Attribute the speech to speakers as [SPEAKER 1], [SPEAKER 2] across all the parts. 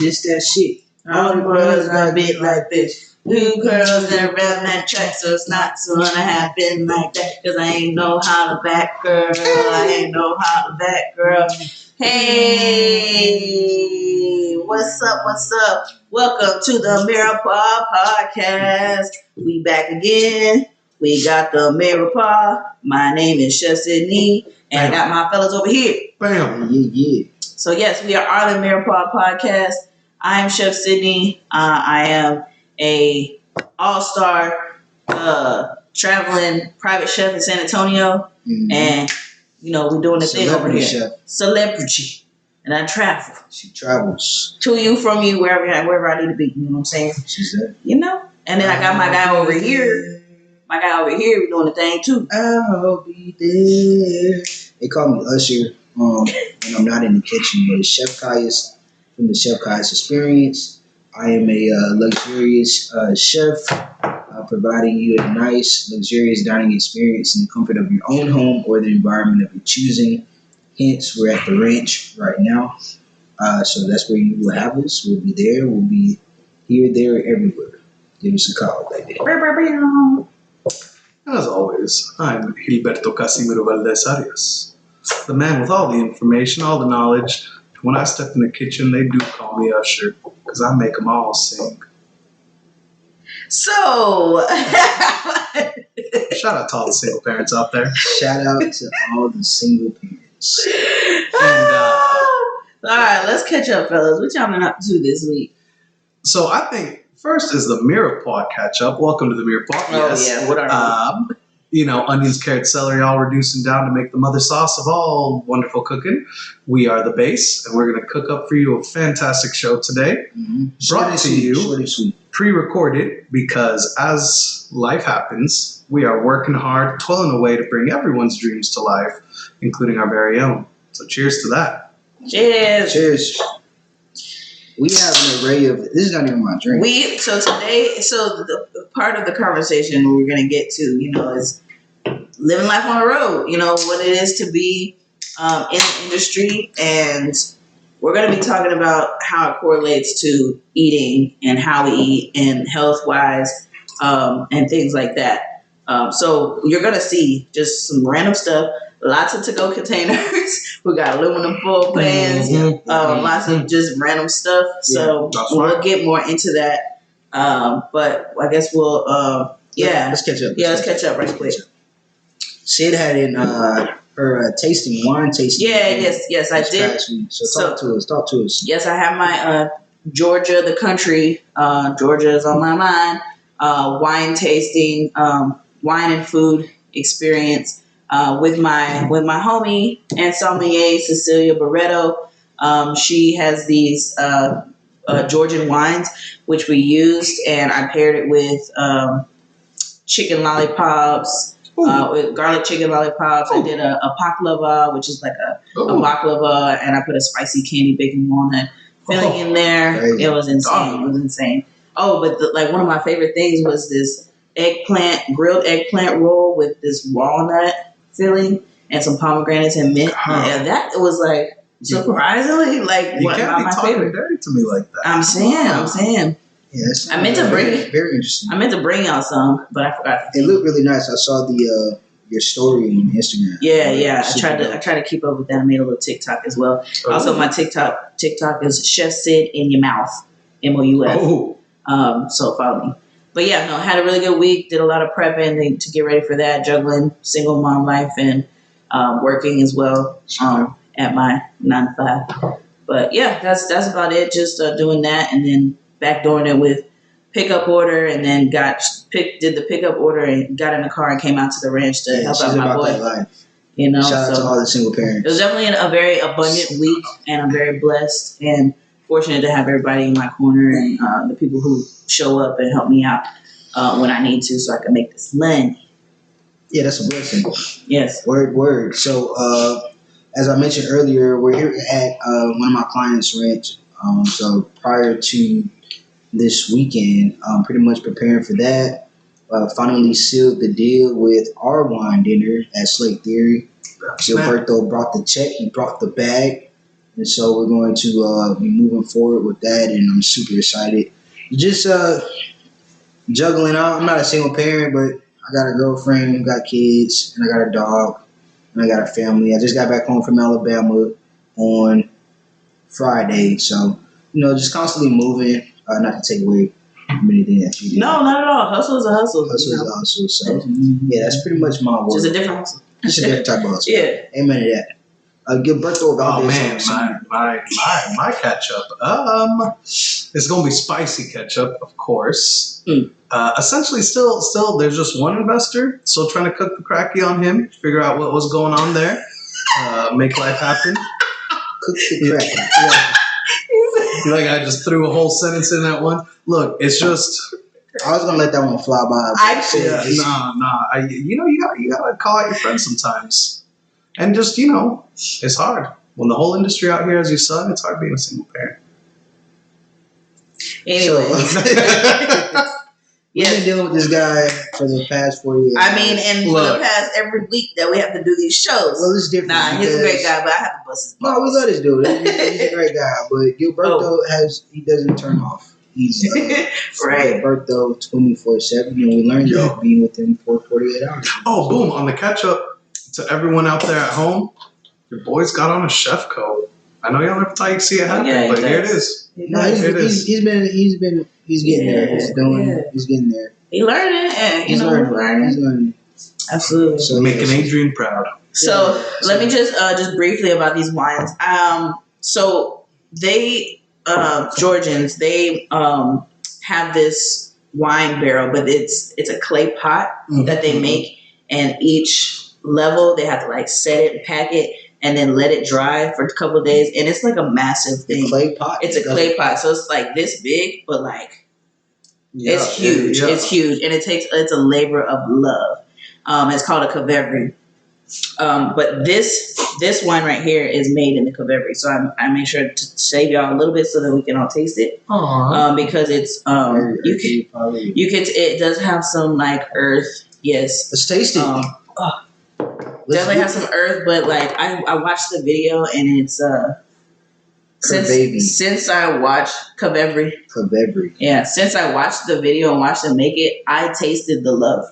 [SPEAKER 1] Just that shit.
[SPEAKER 2] All the girls gonna be like this. New girls that run that track, so it's not gonna happen like that. Cause I ain't know how to back girl. I ain't know how to back girl. Hey, what's up? What's up? Welcome to the Mirepoix podcast. We back again. We got the Mirepoix. My name is Chef Sydney, and I got my fellas over here.
[SPEAKER 1] Bam. Yeah.
[SPEAKER 2] So yes, we are the Mirepoix podcast. I am Chef Sydney. I am a all-star traveling private chef in San Antonio, and we're doing the thing over here.
[SPEAKER 1] Chef.
[SPEAKER 2] Celebrity, and I travel.
[SPEAKER 1] She travels
[SPEAKER 2] To you, from you, wherever I need to be. You know what I'm saying?
[SPEAKER 1] She said.
[SPEAKER 2] And then I got my guy over here. My guy over here, we're doing the thing too.
[SPEAKER 1] I'll be there. They call me Usher when I'm not in the kitchen, but it's Chef Caius from the Chef Caius Experience. I am a luxurious chef, providing you a nice, luxurious dining experience in the comfort of your own home or the environment of your choosing. Hence, we're at the ranch right now. So that's where you will have us. We'll be there. We'll be here, there, everywhere. Give us a call, baby.
[SPEAKER 3] As always, I'm Gilberto Casimiro Valdez Arias, the man with all the information, all the knowledge. When I step in the kitchen, they do call me Usher, because I make them all sing.
[SPEAKER 2] So,
[SPEAKER 3] Shout out to all the single parents out there.
[SPEAKER 1] Shout out to all the single parents.
[SPEAKER 3] And,
[SPEAKER 2] all right, let's catch up, fellas. What y'all been up to this week?
[SPEAKER 3] So I think first is the Mirepoix catch up. Welcome to the Mirepoix.
[SPEAKER 2] Yes. Oh yeah, what are
[SPEAKER 3] onions, carrots, celery, all reducing down to make the mother sauce of all wonderful cooking. We are the base, and we're going to cook up for you a fantastic show today.
[SPEAKER 1] Mm-hmm.
[SPEAKER 3] Brought to you,
[SPEAKER 1] short and sweet.
[SPEAKER 3] pre-recorded, because as life happens, we are working hard, toiling away to bring everyone's dreams to life, including our very own. So cheers to that.
[SPEAKER 2] Cheers.
[SPEAKER 1] Cheers. We have an array of. This is not even my drink.
[SPEAKER 2] So the part of the conversation we're gonna get to, is living life on the road. What it is to be in the industry, and we're gonna be talking about how it correlates to eating and how we eat and health wise, and things like that. So you're gonna see just some random stuff. Lots of to-go containers. We got aluminum foil pans. Lots of just random stuff. So we'll get more into that. But I guess we'll,
[SPEAKER 1] Let's catch up.
[SPEAKER 2] Let's catch up right quick.
[SPEAKER 1] Sid had in her wine tasting.
[SPEAKER 2] Yes, I did.
[SPEAKER 1] So talk to us.
[SPEAKER 2] Yes, I have my Georgia, the country. Georgia is on my mind. Wine tasting, wine and food experience. With my homie and sommelier Cecilia Barreto. She has these Georgian wines which we used, and I paired it with chicken lollipops, with garlic chicken lollipops. I did a baklava, which is like a baklava, and I put a spicy candy bacon walnut filling in there. Crazy. It was insane. Oh, but one of my favorite things was this grilled eggplant roll with this walnut filling and some pomegranates and mint. And that was surprisingly
[SPEAKER 3] you can't be
[SPEAKER 2] my
[SPEAKER 3] talking
[SPEAKER 2] favorite.
[SPEAKER 3] dirty to me like that.
[SPEAKER 2] I'm saying.
[SPEAKER 1] Yes.
[SPEAKER 2] I meant to bring
[SPEAKER 1] very interesting.
[SPEAKER 2] I meant to bring y'all some, but I forgot.
[SPEAKER 1] It looked really nice. I saw your story on Instagram.
[SPEAKER 2] Yeah. I tried to keep up with that. I made a little TikTok as well. Also, my TikTok is Chef Sid in your mouth, MOUF. So follow me. But yeah, no, had a really good week. Did a lot of prepping to get ready for that, juggling single mom life and working as well at my 9 to 5. But yeah, that's about it. Just doing that, and then backdooring it with pickup order, and then did the pickup order and got in the car and came out to the ranch to help out my boy.
[SPEAKER 1] That life.
[SPEAKER 2] Shout
[SPEAKER 1] out to all the single parents.
[SPEAKER 2] It was definitely a very abundant week, and I'm very blessed and fortunate to have everybody in my corner and the people who show up and help me out when I need to, so I can make this money.
[SPEAKER 1] Yeah, that's a blessing.
[SPEAKER 2] Yes.
[SPEAKER 1] Word. So, as I mentioned earlier, we're here at one of my clients' ranch. So prior to this weekend, pretty much preparing for that. Finally sealed the deal with our wine dinner at Slate Theory. Gilberto brought the check. He brought the bag. and so we're going to be moving forward with that, and I'm super excited. Just juggling out. I'm not a single parent, but I got a girlfriend, got kids, and I got a dog, and I got a family. I just got back home from Alabama on Friday, so just constantly moving. Not to take away from anything that you do.
[SPEAKER 2] No, not at all. Hustle is a hustle.
[SPEAKER 1] Hustle is a hustle. So yeah, that's pretty much my word.
[SPEAKER 2] Just a different hustle.
[SPEAKER 1] Just a different type of hustle.
[SPEAKER 2] Yeah.
[SPEAKER 1] Amen to that. Gilberto
[SPEAKER 3] Oh
[SPEAKER 1] Valdez.
[SPEAKER 3] man, my ketchup. It's gonna be spicy ketchup, of course. Essentially, still, there's just one investor. Still trying to cook the cracky on him, figure out what was going on there, make life happen.
[SPEAKER 1] Cook the cracky. Yeah.
[SPEAKER 3] You like I just threw a whole sentence in that one. Look, it's just.
[SPEAKER 1] I was gonna let that one fly by.
[SPEAKER 3] Nah. You gotta call out your friends sometimes, and just it's hard when the whole industry out here has your son. It's hard being a single parent.
[SPEAKER 2] Anyway,
[SPEAKER 1] we've been dealing with this guy for the past 4 years.
[SPEAKER 2] I mean, and for the past every week that we have to do these shows.
[SPEAKER 1] Well, it's different.
[SPEAKER 2] Nah, he's a great guy, but I have to bust his balls.
[SPEAKER 1] No, we love this dude. He's a great guy, but Gilberto he doesn't turn off. He's
[SPEAKER 2] right.
[SPEAKER 1] Gilberto 24/7, and we learned that being with him for 48 hours.
[SPEAKER 3] Oh, boom! On the catch up to everyone out there at home, your boy's got on a chef coat. I know y'all never thought you'd see it happen, but here it is.
[SPEAKER 1] No, he's getting there. He's getting there.
[SPEAKER 2] He learning, and
[SPEAKER 1] He's learning.
[SPEAKER 2] Absolutely.
[SPEAKER 1] So
[SPEAKER 3] Making Adrian proud.
[SPEAKER 2] So let me just briefly about these wines. So they Georgians, they have this wine barrel, but it's a clay pot that they make, and each level they have to like set it and pack it and then let it dry for a couple of days, and it's like a massive thing.
[SPEAKER 1] Clay pot.
[SPEAKER 2] It's a clay pot, so it's like this big, but like it's huge. Yeah. It's huge, and it's a labor of love. It's called a Kvevrý. But this wine right here is made in the Kvevrý, so I made sure to save y'all a little bit so that we can all taste it. Because it's it does have some like earth. Yes,
[SPEAKER 1] let's taste it.
[SPEAKER 2] Definitely have some earth, but like I watched the video and it's since I watched Kvevrý. Yeah, since I watched the video and watched them make it, I tasted the love.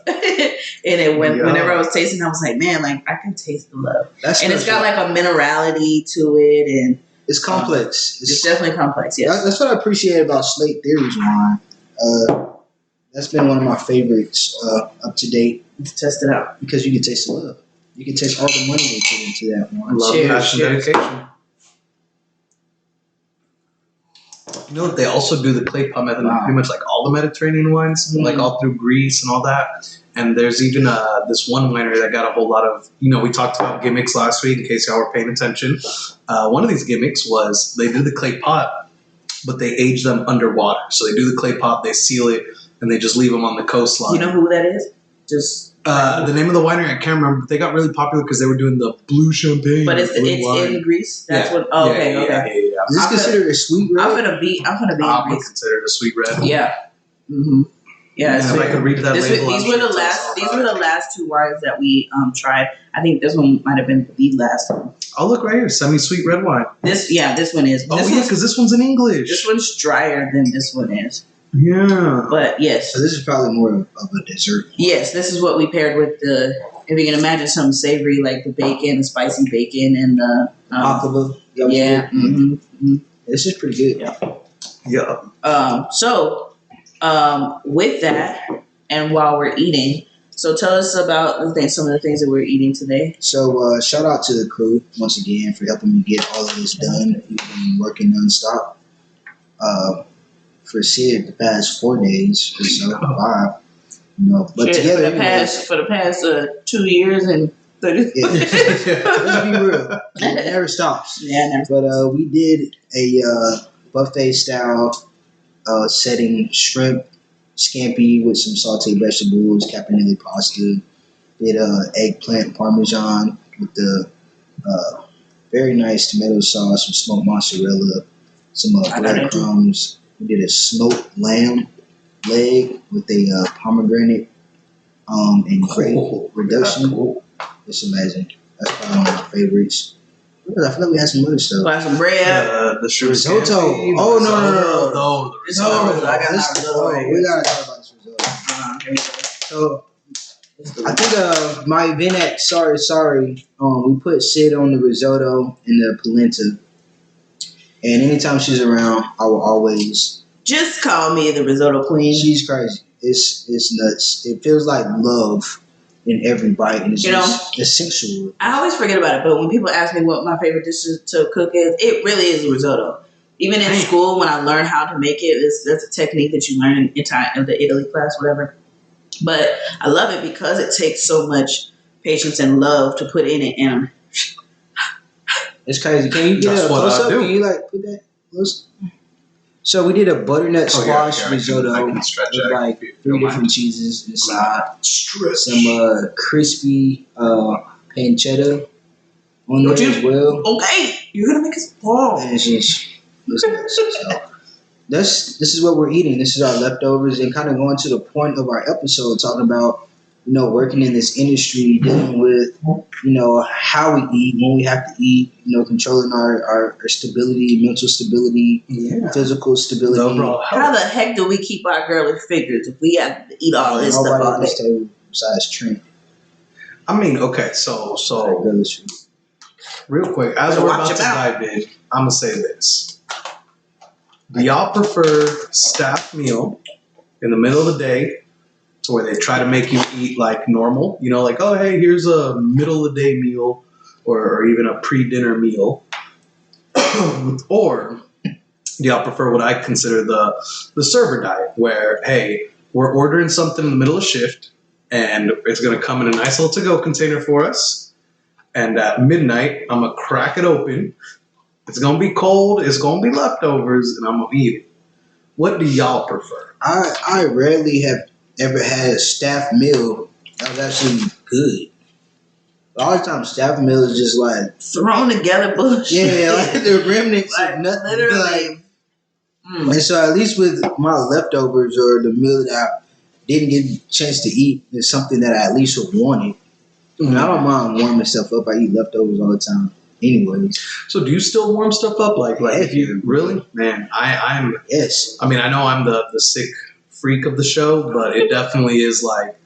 [SPEAKER 2] And whenever I was tasting, I was like, man, like I can taste the love. And it's got like a minerality to it, and
[SPEAKER 1] it's complex.
[SPEAKER 2] It's definitely complex. Yes,
[SPEAKER 1] that's what I appreciate about Slate Theory's wine. That's been one of my favorites up to date.
[SPEAKER 2] To test it out
[SPEAKER 1] because you can taste the love. You can taste all the money they put into that wine.
[SPEAKER 3] Love, passion, dedication. You know, they also do the clay pot method on pretty much like all the Mediterranean wines, like all through Greece and all that. And there's even this one winery that got a whole lot of, we talked about gimmicks last week in case y'all were paying attention. One of these gimmicks was they do the clay pot, but they age them underwater. So they do the clay pot, they seal it, and they just leave them on the coastline.
[SPEAKER 2] You know who that is? Just
[SPEAKER 3] the name of the winery I can't remember, but they got really popular because they were doing the blue champagne.
[SPEAKER 2] But it's in Greece. That's what. Oh, okay.
[SPEAKER 1] Is this considered a sweet red?
[SPEAKER 2] I'm gonna be.
[SPEAKER 3] Probably considered a sweet red.
[SPEAKER 2] Yeah. Mm-hmm. Yeah.
[SPEAKER 3] If I could read that label,
[SPEAKER 2] these were the last. These were the last two wines that we tried. I think this one might have been the last one.
[SPEAKER 3] Oh, look right here, semi-sweet red wine.
[SPEAKER 2] This one is.
[SPEAKER 3] Because this one's in English.
[SPEAKER 2] This one's drier than this one is.
[SPEAKER 3] Yeah.
[SPEAKER 2] But yes.
[SPEAKER 1] So this is probably more of a dessert.
[SPEAKER 2] Yes, this is what we paired with the. If you can imagine something savory like the bacon, the spicy bacon, and the
[SPEAKER 1] baklava.
[SPEAKER 2] Yeah.
[SPEAKER 1] This is pretty good.
[SPEAKER 3] Yeah.
[SPEAKER 2] So, with that, and while we're eating, so tell us about some of the things that we're eating today.
[SPEAKER 1] So, shout out to the crew once again for helping me get all of this done. We've been working nonstop. For the past 4 days or so, 5. But together
[SPEAKER 2] for the past 2 years and 30.
[SPEAKER 1] Yeah. Let's be real. It never stops.
[SPEAKER 2] Yeah,
[SPEAKER 1] But we did a buffet style setting: shrimp scampi with some sauteed vegetables, caponelle pasta. Did eggplant parmesan with the very nice tomato sauce, some smoked mozzarella, some breadcrumbs. We did a smoked lamb leg with a pomegranate and grape reduction. Cool. It's amazing. That's probably one of my favorites. I feel like we had some other stuff.
[SPEAKER 2] Like some bread.
[SPEAKER 3] The shrimp
[SPEAKER 1] Risotto.
[SPEAKER 3] scampi, the
[SPEAKER 1] Oh, no.
[SPEAKER 3] the risotto.
[SPEAKER 2] I got my risotto right
[SPEAKER 1] We
[SPEAKER 2] here.
[SPEAKER 1] gotta talk about this risotto.
[SPEAKER 2] Here we go.
[SPEAKER 1] So I think my event at Sorry, we put Sid on the risotto and the polenta. And anytime she's around, I will always.
[SPEAKER 2] Just call me the risotto queen.
[SPEAKER 1] She's crazy. It's nuts. It feels like love in every bite, and it's just essential.
[SPEAKER 2] I always forget about it, but when people ask me what my favorite dishes to cook is, it really is risotto. Even in school, when I learned how to make it, that's a technique that you learn in the Italy class, whatever. But I love it because it takes so much patience and love to put in it, and
[SPEAKER 1] it's crazy. Can you get a close up? Can you put that close? So we did a butternut squash risotto with like 3 different cheeses inside. Some crispy pancetta on there as well.
[SPEAKER 2] Okay, you're gonna make us fall.
[SPEAKER 1] And it's just this is what we're eating. This is our leftovers, and kind of going to the point of our episode, talking about working in this industry, dealing with how we eat, when we have to eat, controlling our stability, mental stability, physical stability.
[SPEAKER 2] How the heck do we keep our girly figures if we have to eat all this stuff all day?
[SPEAKER 1] Table besides Trent.
[SPEAKER 3] I mean, okay, so real quick, as we're about to dive in, I'm gonna say this: do y'all prefer staff meal in the middle of the day, to where they try to make you eat like normal, like, oh, hey, here's a middle of the day meal, or even a pre-dinner meal, or do y'all prefer what I consider the server diet, where, hey, we're ordering something in the middle of shift, and it's going to come in a nice little to-go container for us, and at midnight, I'm going to crack it open, it's going to be cold, it's going to be leftovers, and I'm going to eat it. What do y'all prefer?
[SPEAKER 1] I rarely have ever had a staff meal that was actually good. All the time, staff meal is just like
[SPEAKER 2] thrown together bullshit.
[SPEAKER 1] Yeah, like the remnants of nothing.
[SPEAKER 2] Literally.
[SPEAKER 1] And so, at least with my leftovers or the meal that I didn't get a chance to eat, is something that I at least wanted. And I don't mind warming stuff up. I eat leftovers all the time. Anyways.
[SPEAKER 3] So do you still warm stuff up? Like if you really? Man, I'm
[SPEAKER 1] yes.
[SPEAKER 3] I mean, I know I'm the sick freak of the show, but it definitely is like,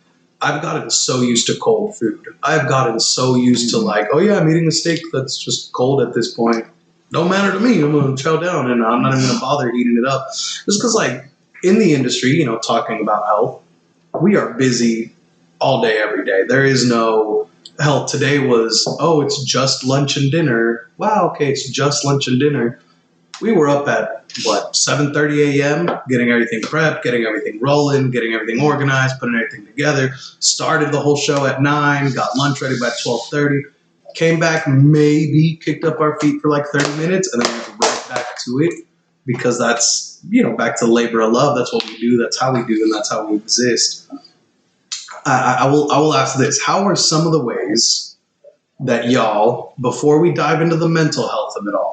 [SPEAKER 3] I've gotten so used to cold food. I've gotten so used to like, oh yeah, I'm eating a steak that's just cold at this point. Don't matter to me. I'm going to chow down and I'm not even going to bother heating it up. Just because like in the industry, talking about health, we are busy all day, every day. There is no health. Today was, oh, it's just lunch and dinner. Wow, okay, it's just lunch and dinner. We were up at, 7:30 a.m., getting everything prepped, getting everything rolling, getting everything organized, putting everything together. Started the whole show at 9, got lunch ready by 12:30. Came back, maybe kicked up our feet for like 30 minutes, and then went right back to it, because that's, back to labor of love. That's what we do. That's how we do, and that's how we exist. I will ask this. How are some of the ways that y'all, before we dive into the mental health of it all,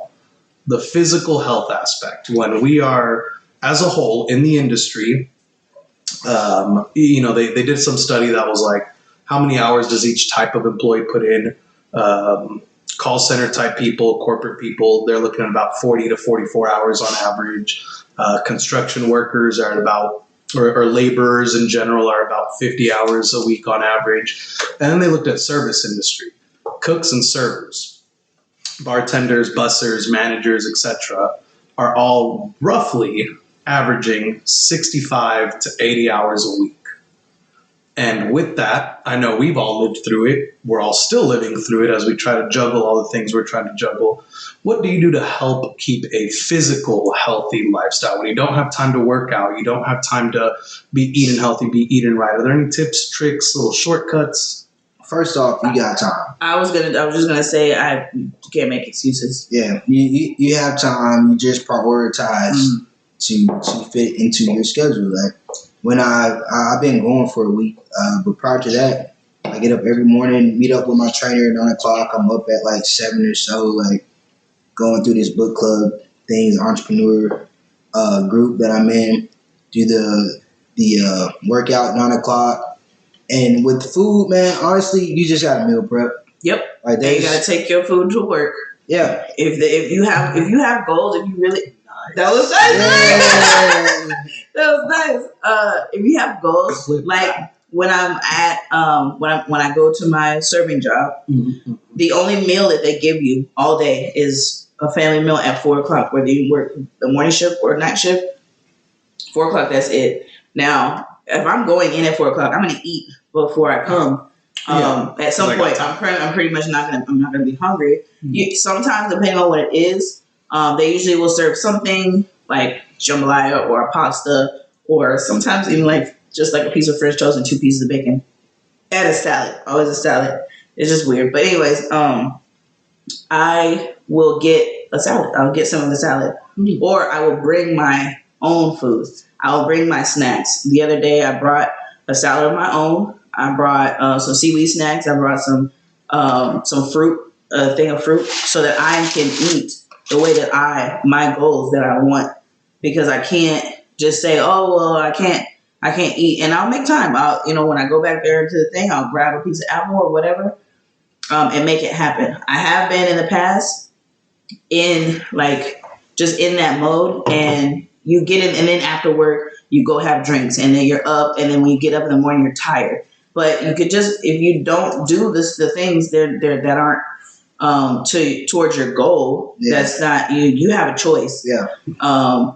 [SPEAKER 3] the physical health aspect, when we are, as a whole, in the industry, they did some study that was like, how many hours does each type of employee put in? Call center type people, corporate people, they're looking at about 40 to 44 hours on average. Construction workers are at about, or laborers in general are about 50 hours a week on average. And then they looked at service industry, cooks and servers. Bartenders, bussers, managers, etc., are all roughly averaging 65 to 80 hours a week. And with that, I know we've all lived through it. We're all still living through it as we try to juggle all the things we're trying to juggle. What do you do to help keep a physical, healthy lifestyle? When you don't have time to work out, you don't have time to be eating healthy, be eating right. Are there any tips, tricks, little shortcuts?
[SPEAKER 1] First off, you got time.
[SPEAKER 2] I was just gonna say you can't make excuses.
[SPEAKER 1] Yeah, you have time. You just prioritize to fit into your schedule. Like when I've been going for a week, but prior to that, I get up every morning, meet up with my trainer at 9 o'clock. I'm up at like 7 or so, like going through this book club things, entrepreneur group that I'm in. Do the workout at 9 o'clock. And with food, man, honestly, you just got to meal prep.
[SPEAKER 2] Yep.
[SPEAKER 1] Like
[SPEAKER 2] you got to take your food to work.
[SPEAKER 1] Yeah.
[SPEAKER 2] If you have goals, if you really
[SPEAKER 3] Nice.
[SPEAKER 2] that was nice.
[SPEAKER 1] Yeah.
[SPEAKER 2] That was nice. If you have goals, like when I'm at when I go to my serving job,
[SPEAKER 3] Mm-hmm.
[SPEAKER 2] the only meal that they give you all day is a family meal at 4 o'clock, whether you work the morning shift or night shift. 4 o'clock, that's it. Now, if I'm going in at 4 o'clock, I'm gonna eat before I come. At some point, I'm pretty much I'm not gonna be hungry. Sometimes, depending on what it is, they usually will serve something like jambalaya or a pasta, or sometimes even like just like a piece of French toast and 2 pieces of bacon, and a salad. Always a salad. It's just weird, but anyways, I will get a salad. I'll get some of the salad, or I will bring my own food. I'll bring my snacks. The other day, I brought a salad of my own. I brought some seaweed snacks. I brought some fruit, a thing of fruit, so that I can eat the way that my goals that I want, because I can't just say, oh well, I can't eat, and I'll make time. When I go back there to the thing, I'll grab a piece of apple or whatever, and make it happen. I have been in the past in like just in that mode, and you get in, and then after work you go have drinks, and then you're up, and then when you get up in the morning you're tired. But you could just, if you don't do the things that aren't towards your goal, that's not you. You have a choice.
[SPEAKER 1] Yeah.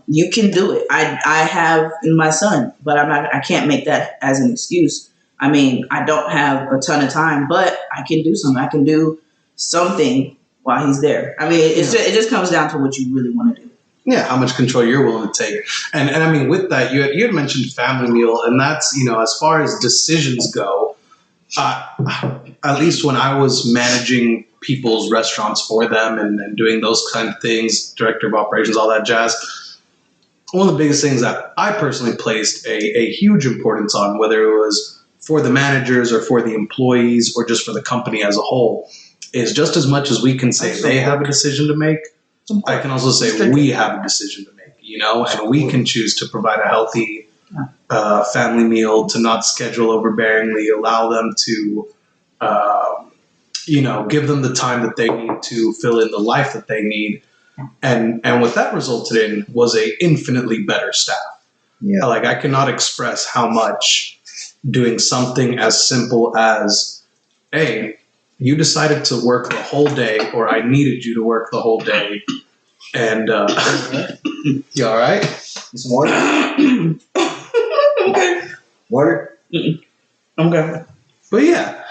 [SPEAKER 2] You can do it. I have my son, but I can't make that as an excuse. I mean, I don't have a ton of time, but I can do something. I can do something while he's there. I mean, it just comes down to what you really want to do.
[SPEAKER 3] Yeah, how much control you're willing to take. And I mean, with that, you had mentioned family meal, and that's, as far as decisions go, at least when I was managing people's restaurants for them and doing those kind of things, director of operations, all that jazz, one of the biggest things that I personally placed a huge importance on, whether it was for the managers or for the employees or just for the company as a whole, is just as much as we can say they have a decision to make, I can also say we have a decision to make, and we can choose to provide a healthy family meal, to not schedule overbearingly, allow them to, give them the time that they need to fill in the life that they need. And what that resulted in was a infinitely better staff.
[SPEAKER 1] Yeah.
[SPEAKER 3] Like, I cannot express how much doing something as simple as, hey, you decided to work the whole day, or I needed you to work the whole day. And you all right?
[SPEAKER 1] Some water?
[SPEAKER 2] Okay.
[SPEAKER 1] Water?
[SPEAKER 2] I'm good.
[SPEAKER 3] But yeah,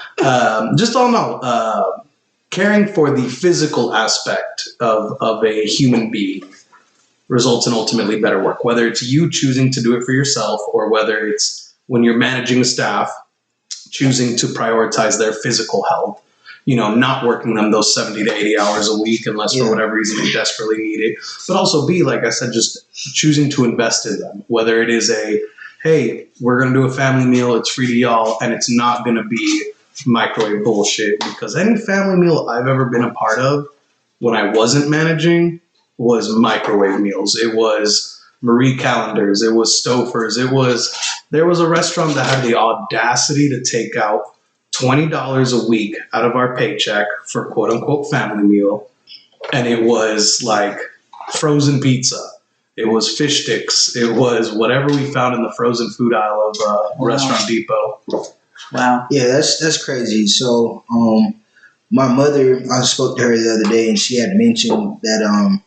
[SPEAKER 3] just all in all, caring for the physical aspect of a human being results in ultimately better work, whether it's you choosing to do it for yourself, or whether it's when you're managing a staff, choosing to prioritize their physical health, not working them those 70 to 80 hours a week unless for whatever reason they desperately need it. But also like I said, just choosing to invest in them, whether it is hey, we're going to do a family meal, it's free to y'all, and it's not going to be microwave bullshit, because any family meal I've ever been a part of when I wasn't managing was microwave meals. It was Marie Callender's, it was Stouffer's, there was a restaurant that had the audacity to take out $20 a week out of our paycheck for quote unquote family meal. And it was like frozen pizza. It was fish sticks. It was whatever we found in the frozen food aisle of Restaurant Depot.
[SPEAKER 2] Wow.
[SPEAKER 1] Yeah, that's crazy. So, my mother, I spoke to her the other day, and she had mentioned that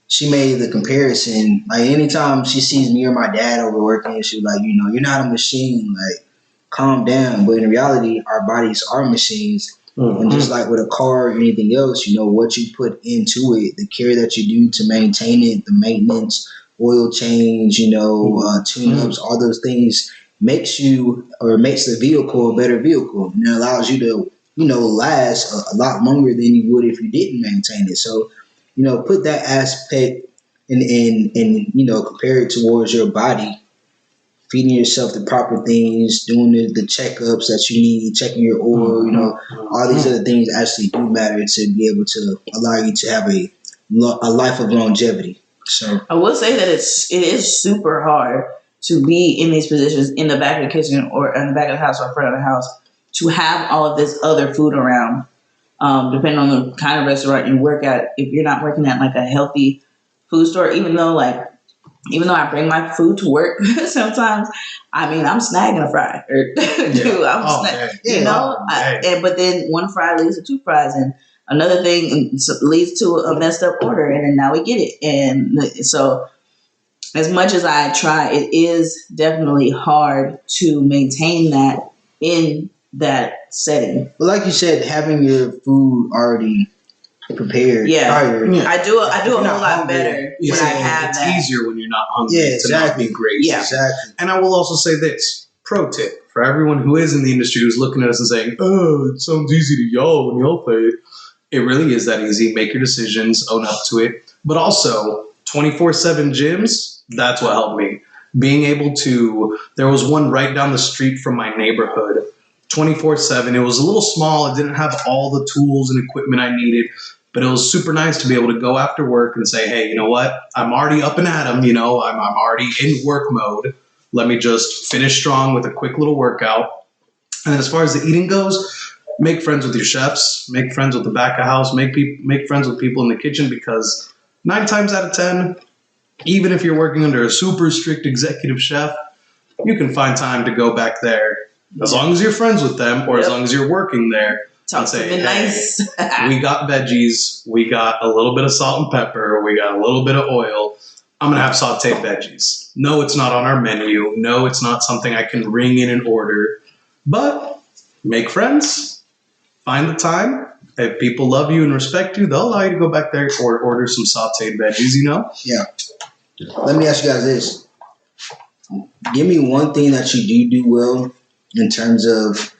[SPEAKER 1] she made the comparison. Like, anytime she sees me or my dad overworking, she's like, you're not a machine. Like, calm down. But in reality, our bodies are machines. Mm-hmm. And just like with a car or anything else, what you put into it, the care that you do to maintain it, the maintenance, oil change, tune-ups, all those things makes the vehicle a better vehicle. And it allows you to, last a lot longer than you would if you didn't maintain it. So, put that aspect and compare it towards your body, feeding yourself the proper things, doing the checkups that you need, checking your oil, all these other things actually do matter to be able to allow you to have a life of longevity. So
[SPEAKER 2] I will say that it is super hard to be in these positions in the back of the kitchen or in the back of the house or front of the house, to have all of this other food around. depending on the kind of restaurant you work at. If you're not working at like a healthy food store, even though I bring my food to work sometimes, I mean, I'm snagging a fry or two. But then one fry leads to two fries, and another thing leads to a messed up order, and then now we get it. And so, as much as I try, it is definitely hard to maintain that in that setting.
[SPEAKER 1] But like you said, having your food already prepared prior.
[SPEAKER 2] I do a whole lot better when I have
[SPEAKER 3] it's
[SPEAKER 2] that.
[SPEAKER 3] It's easier when you're not hungry.
[SPEAKER 1] Yeah, exactly.
[SPEAKER 3] To not be great.
[SPEAKER 2] Yeah,
[SPEAKER 1] exactly.
[SPEAKER 3] And I will also say this pro tip for everyone who is in the industry who's looking at us and saying, "Oh, it sounds easy to y'all when y'all play it." It really is that easy. Make your decisions, own up to it. But also, 24/7 gyms. That's what helped me. Being able to. There was one right down the street from my neighborhood. 24/7. It was a little small. It didn't have all the tools and equipment I needed. But it was super nice to be able to go after work and say, hey, you know what? I'm already up and at 'em. I'm already in work mode. Let me just finish strong with a quick little workout. And as far as the eating goes, make friends with your chefs. Make friends with the back of house. Make friends with people in the kitchen, because 9 times out of 10, even if you're working under a super strict executive chef, you can find time to go back there as long as you're friends with them or as long as you're working there.
[SPEAKER 2] Talk to me nice.
[SPEAKER 3] We got veggies. We got a little bit of salt and pepper. We got a little bit of oil. I'm going to have sauteed veggies. No, it's not on our menu. No, it's not something I can ring in and order. But make friends. Find the time. If people love you and respect you, they'll allow you to go back there or order some sauteed veggies,
[SPEAKER 1] Yeah. Let me ask you guys this. Give me one thing that you do well in terms of,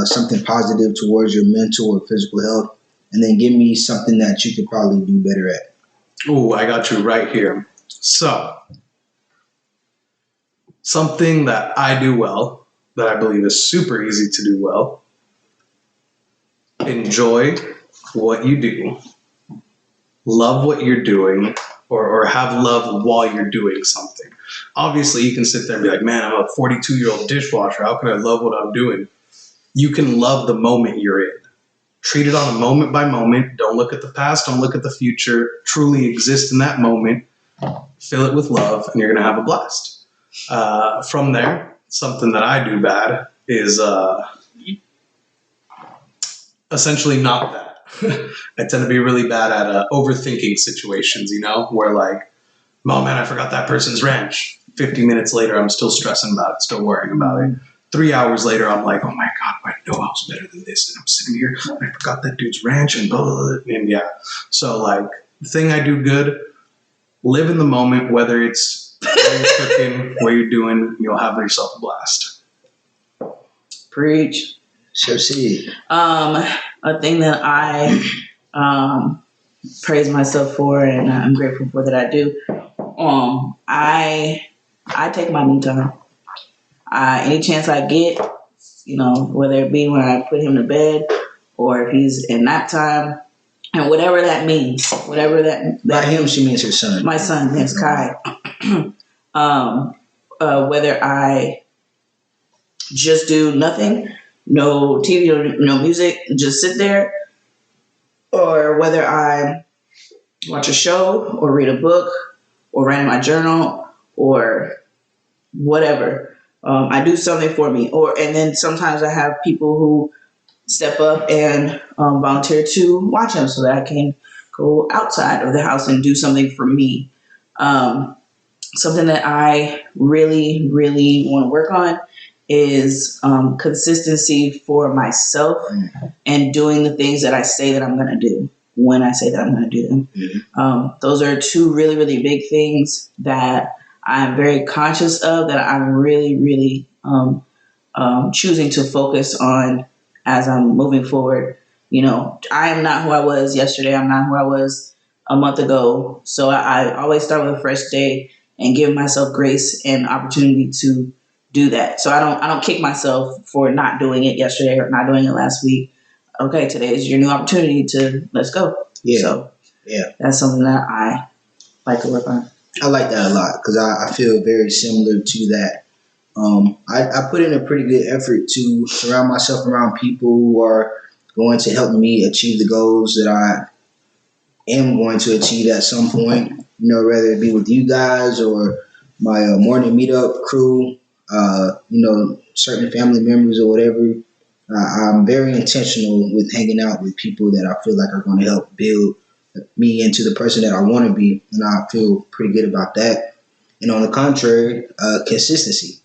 [SPEAKER 1] something positive towards your mental or physical health, and then give me something that you could probably do better at.
[SPEAKER 3] Oh, I got you right here. So, something that I do well, that I believe is super easy to do well. Enjoy what you do. Love what you're doing, or have love while you're doing something. Obviously, you can sit there and be like, man, I'm a 42-year-old dishwasher. How can I love what I'm doing? You can love the moment you're in. Treat it on a moment by moment. Don't look at the past. Don't look at the future. Truly exist in that moment. Fill it with love, and you're going to have a blast. From there, something that I do bad is essentially not that. I tend to be really bad at overthinking situations, where like, oh man, I forgot that person's ranch. 50 minutes later, I'm still stressing about it, still worrying about it. 3 hours later, I'm like, oh my God, I know I was better than this. And I'm sitting here, I forgot that dude's ranch and blah, blah, blah. And yeah. So like, the thing I do good, live in the moment, whether it's where you're cooking, what you're doing, you'll have yourself a blast.
[SPEAKER 2] Preach.
[SPEAKER 1] So see.
[SPEAKER 2] A thing that I praise myself for and I'm grateful for that I do, I take my me time. Any chance I get, whether it be when I put him to bed or if he's in nap time, and whatever that means, whatever that
[SPEAKER 1] by him, she means her son.
[SPEAKER 2] My son, yes, Kai. Whether I just do nothing, no TV, no music, just sit there, or whether I watch a show or read a book or write in my journal or whatever. I do something for me, and then sometimes I have people who step up and volunteer to watch them so that I can go outside of the house and do something for me. Something that I really, really want to work on is consistency for myself and doing the things that I say that I'm going to do when I say that I'm going to do them. Mm-hmm. Those are two really, really big things that I'm very conscious of, that I'm really, really choosing to focus on as I'm moving forward. I am not who I was yesterday. I'm not who I was a month ago. So I always start with a fresh day and give myself grace and opportunity to do that. So I don't kick myself for not doing it yesterday or not doing it last week. Okay, today is your new opportunity to let's go.
[SPEAKER 1] Yeah.
[SPEAKER 2] So
[SPEAKER 1] yeah,
[SPEAKER 2] that's something that I like to work on.
[SPEAKER 1] I like that a lot because I feel very similar to that. I put in a pretty good effort to surround myself around people who are going to help me achieve the goals that I am going to achieve at some point. Whether it be with you guys or my morning meetup crew, certain family members or whatever. I'm very intentional with hanging out with people that I feel like are going to help build me into the person that I want to be, and I feel pretty good about that. And on the contrary, consistency.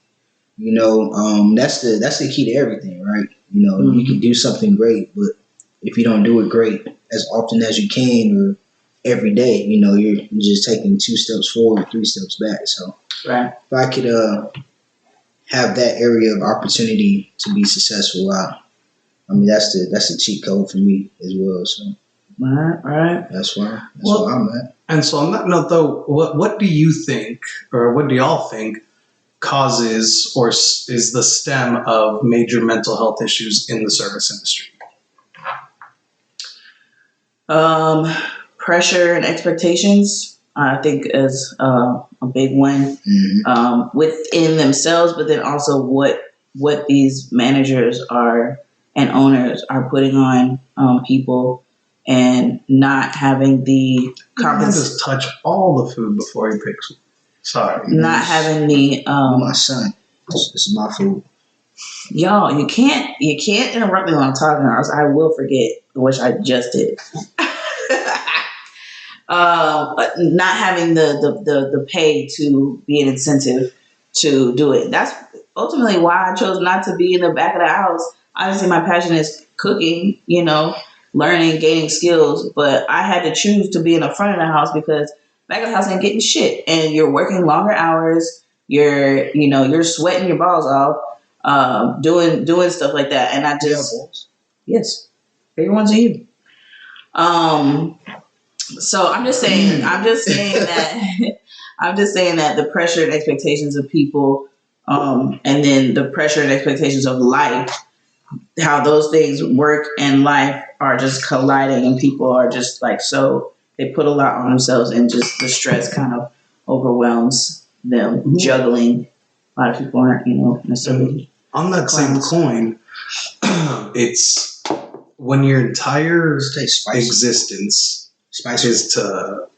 [SPEAKER 1] That's the key to everything, right? You can do something great, but if you don't do it great as often as you can or every day, you're just taking 2 steps forward, 3 steps back. So
[SPEAKER 2] Right.
[SPEAKER 1] if I could have that area of opportunity to be successful, that's the cheat code for me as well. So
[SPEAKER 2] Right.
[SPEAKER 1] that's where
[SPEAKER 3] Well,
[SPEAKER 1] I'm at.
[SPEAKER 3] And so on that note, though, what do you think, or what do y'all think, causes or is the stem of major mental health issues in the service industry?
[SPEAKER 2] Pressure and expectations, I think, is a big one within themselves, but then also what these managers are and owners are putting on people, and not having the
[SPEAKER 3] Just touch all the food before he picks. Sorry,
[SPEAKER 2] not having the
[SPEAKER 1] My son, this is my food.
[SPEAKER 2] y'all. You can't interrupt me when I'm talking, or else I will forget, which I just did. Not having the pay to be an incentive to do it. That's ultimately why I chose not to be in the back of the house. Obviously, my passion is cooking, learning, gaining skills, but I had to choose to be in the front of the house because back of the house ain't getting shit, and you're working longer hours. You're sweating your balls off, doing stuff like that, and I just yes, bigger ones than you. So I'm just saying that the pressure and expectations of people, and then the pressure and expectations of life, how those things work and life are just colliding, and people are just like, so they put a lot on themselves, and just the stress kind of overwhelms them juggling. A lot of people aren't, necessarily.
[SPEAKER 3] On that same coin, it's when your entire existence is to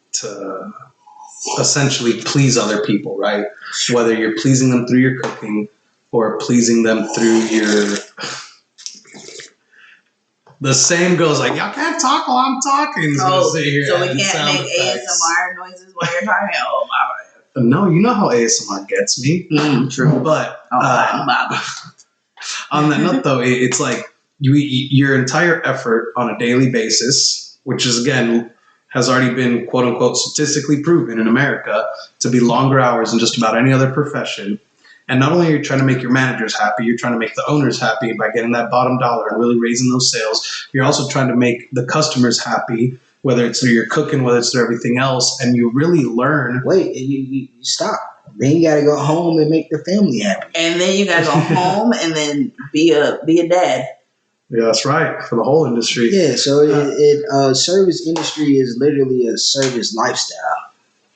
[SPEAKER 3] essentially please other people, right? Whether you're pleasing them through your cooking or pleasing them through your... The same goes like, y'all can't talk while I'm talking.
[SPEAKER 2] So we can't make ASMR noises while you're talking? Oh, my God.
[SPEAKER 3] No, you know how ASMR gets me.
[SPEAKER 2] True.
[SPEAKER 3] But on that note, though, it's like your entire effort on a daily basis, which is, again, has already been, quote unquote, statistically proven in America to be longer hours than just about any other profession. And not only are you trying to make your managers happy, you're trying to make the owners happy by getting that bottom dollar and really raising those sales. You're also trying to make the customers happy, whether it's through your cooking, whether it's through everything else. And you really learn.
[SPEAKER 1] Wait, you stop. Then you got to go home and make the family happy.
[SPEAKER 2] And then you got to go home and then be a dad.
[SPEAKER 3] Yeah, that's right. For the whole industry.
[SPEAKER 1] Yeah, so service industry is literally a service lifestyle.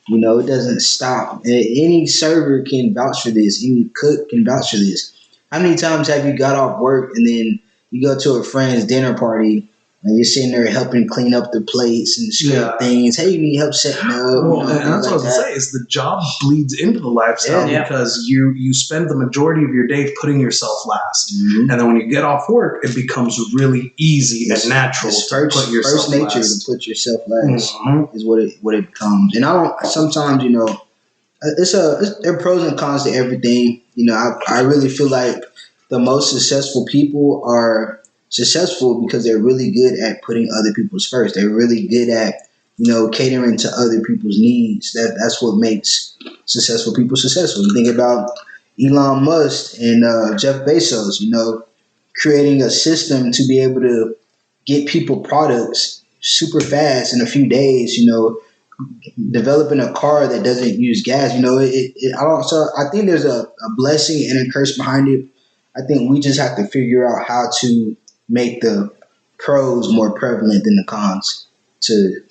[SPEAKER 1] It doesn't stop. Any server can vouch for this. Any cook can vouch for this. How many times have you got off work and then you go to a friend's dinner party and you're sitting there helping clean up the plates and scrape things? Hey, you need help setting up.
[SPEAKER 3] Well, and that's what I was going to say is the job bleeds into the lifestyle because you spend the majority of your day putting yourself last. Mm-hmm. And then when you get off work, it becomes really easy and natural to put yourself
[SPEAKER 1] first nature
[SPEAKER 3] last.
[SPEAKER 1] To put yourself last is what it becomes. And I don't sometimes, there are pros and cons to everything. I really feel like the most successful people are successful because they're really good at putting other people's first. They're really good at, catering to other people's needs. That's what makes successful people successful. You think about Elon Musk and Jeff Bezos, creating a system to be able to get people products super fast in a few days, developing a car that doesn't use gas. I think there's a blessing and a curse behind it. I think we just have to figure out how to make the pros more prevalent than the cons to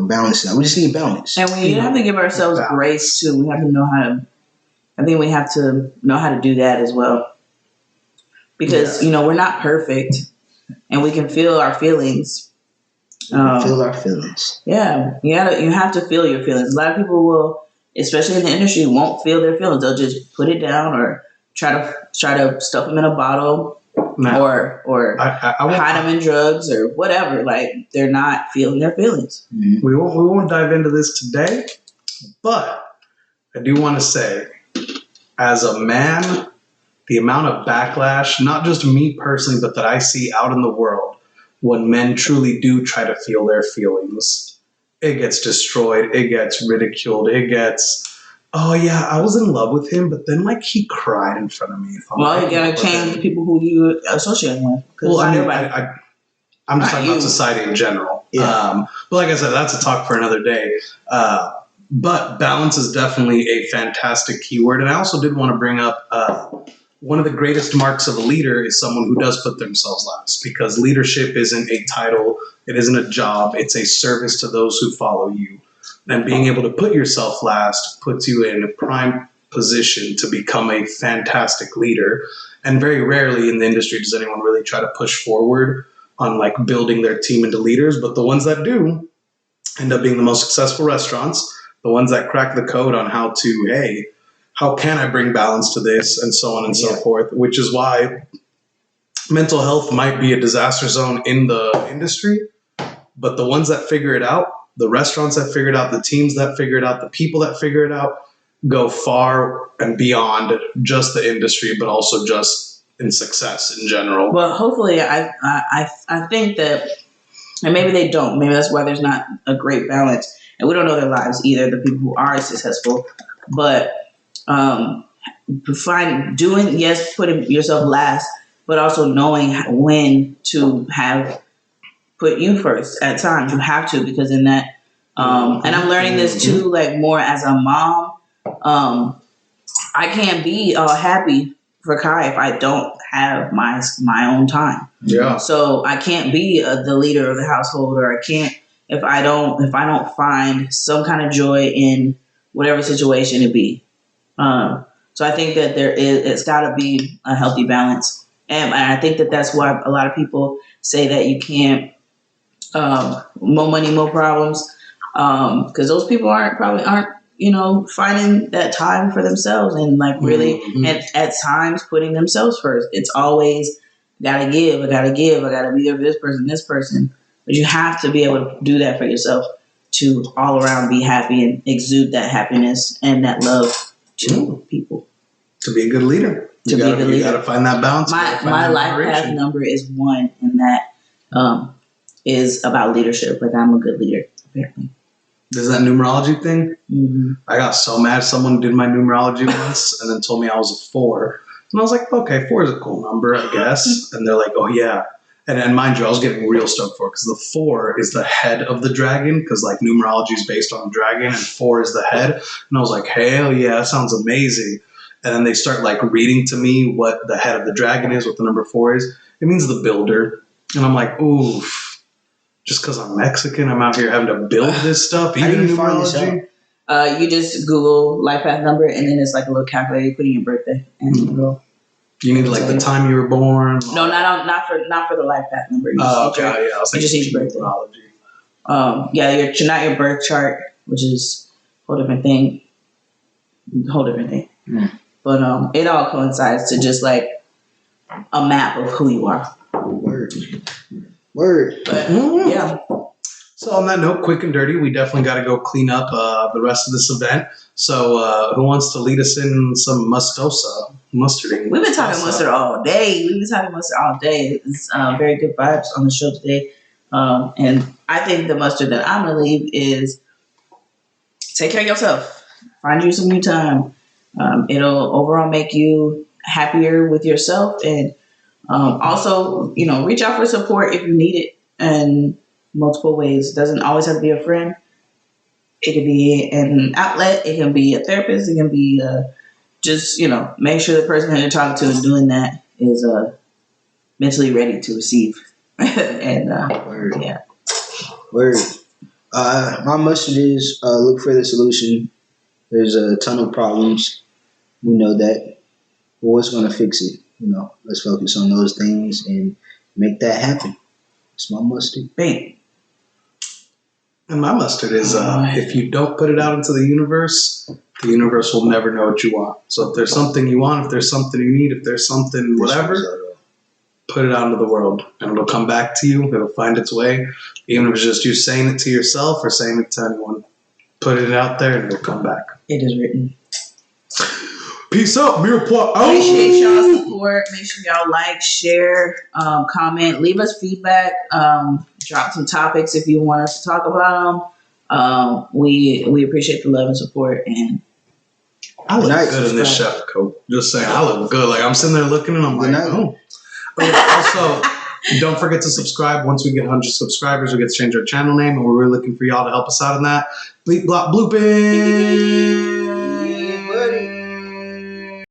[SPEAKER 1] balance it out. We just need balance.
[SPEAKER 2] And we have to give ourselves grace too. We have to know how to. I think we have to know how to do that as well, because we're not perfect. and we can feel our feelings.
[SPEAKER 1] Feel our feelings.
[SPEAKER 2] Yeah, you have to feel your feelings. A lot of people will, especially in the industry, won't feel their feelings. They'll just put it down or try to stuff them in a bottle or hide them in drugs or whatever. Like they're not feeling their feelings.
[SPEAKER 1] Mm-hmm.
[SPEAKER 3] We won't dive into this today, but I do want to say, as a man, the amount of backlash, not just me personally, but that I see out in the world when men truly do try to feel their feelings, it gets destroyed, it gets ridiculed, it gets, oh yeah, I was in love with him, but then like he cried in front of me.
[SPEAKER 2] Well, you gotta change the people who you associate with.
[SPEAKER 3] Well, I mean, I'm just talking about society in general.
[SPEAKER 1] Yeah.
[SPEAKER 3] But like I said, that's a talk for another day. But balance is definitely a fantastic keyword. And I also did want to bring up one of the greatest marks of a leader is someone who does put themselves last, because leadership isn't a title, it isn't a job, it's a service to those who follow you. And being able to put yourself last puts you in a prime position to become a fantastic leader. And very rarely in the industry does anyone really try to push forward on like building their team into leaders. But the ones that do end up being the most successful restaurants, the ones that crack the code on how to, hey, how can I bring balance to this, and so on and so forth, which is why mental health might be a disaster zone in the industry, but the ones that figure it out, the restaurants that figure it out, the teams that figure it out, the people that figure it out, go far and beyond just the industry, but also just in success in general.
[SPEAKER 2] Well, hopefully, I think that, and maybe they don't. Maybe that's why there's not a great balance, and we don't know their lives either. The people who are successful, but putting yourself last, but also knowing when to have put you first. At times, you have to, because in that, and I'm learning this too, like more as a mom. I can't be happy for Kai if I don't have my own time.
[SPEAKER 3] Yeah.
[SPEAKER 2] So I can't be the leader of the household, or I can't if I don't find some kind of joy in whatever situation it be. So I think that it's got to be a healthy balance, and I think that that's why a lot of people say that you can't more money, more problems, because those people aren't finding that time for themselves and like really at times putting themselves first. It's always gotta give, I gotta be there for this person, but you have to be able to do that for yourself to all around be happy and exude that happiness and that love to people.
[SPEAKER 3] To be a good leader. You gotta find that balance.
[SPEAKER 2] My life path number is 1, and that is about leadership. Like I'm a good leader, apparently.
[SPEAKER 3] There's that numerology thing.
[SPEAKER 2] Mm-hmm.
[SPEAKER 3] I got so mad. Someone did my numerology once and then told me I was a 4. And I was like, okay, 4 is a cool number, I guess. And they're like, oh, yeah. And mind you, I was getting real stoked for it because the 4 is the head of the dragon, because like numerology is based on a dragon and 4 is the head. And I was like, hell yeah, that sounds amazing. And then they start like reading to me what the head of the dragon is, what the number 4 is. It means the builder. And I'm like, oof. Just because I'm Mexican, I'm out here having to build this stuff. Even numerology.
[SPEAKER 2] You just Google life path number, and then it's like a little calculator. You put in your birthday, and
[SPEAKER 3] you need like the time you were born.
[SPEAKER 2] No, not for the life path number. You just need your birthday. Not your birth chart, which is a whole different thing. But it all coincides to just like a map of who you are.
[SPEAKER 1] Word.
[SPEAKER 2] But, yeah.
[SPEAKER 3] So on that note, quick and dirty, we definitely got to go clean up the rest of this event. So who wants to lead us in some mustarding?
[SPEAKER 2] We've been talking mustard all day. It's very good vibes on the show today. And I think the mustard that I'm going to leave is take care of yourself. Find you some new time. It'll overall make you happier with yourself, and also, reach out for support if you need it in multiple ways. It doesn't always have to be a friend. It can be an outlet. It can be a therapist. It can be just, make sure the person that you're talking to is doing that is mentally ready to receive. And
[SPEAKER 1] Word.
[SPEAKER 2] Yeah.
[SPEAKER 1] Word. My message is look for the solution. There's a ton of problems. We know that. But what's going to fix it? Let's focus on those things and Make that happen. It's my mustard.
[SPEAKER 2] Bang.
[SPEAKER 3] And my mustard is if you don't put it out into the universe will never know what you want. So if there's something you want, if there's something you need, if there's something whatever, put it out into the world and it'll come back to you. It'll find its way. Even if it's just you saying it to yourself or saying it to anyone. Put it out there and it'll come back.
[SPEAKER 2] It is written.
[SPEAKER 3] Peace out, Mirepoix.
[SPEAKER 2] Appreciate y'all's support. Make sure y'all like, share, comment, leave us feedback. Drop some topics if you want us to talk about them. We appreciate the love and support. And
[SPEAKER 3] I look good in this chef coat. Just saying, I look good. Like I'm sitting there looking and I'm like, oh. Also, don't forget to subscribe. Once we get 100 subscribers, we get to change our channel name, and we're really looking for y'all to help us out in that. Bleep, blop, blooping.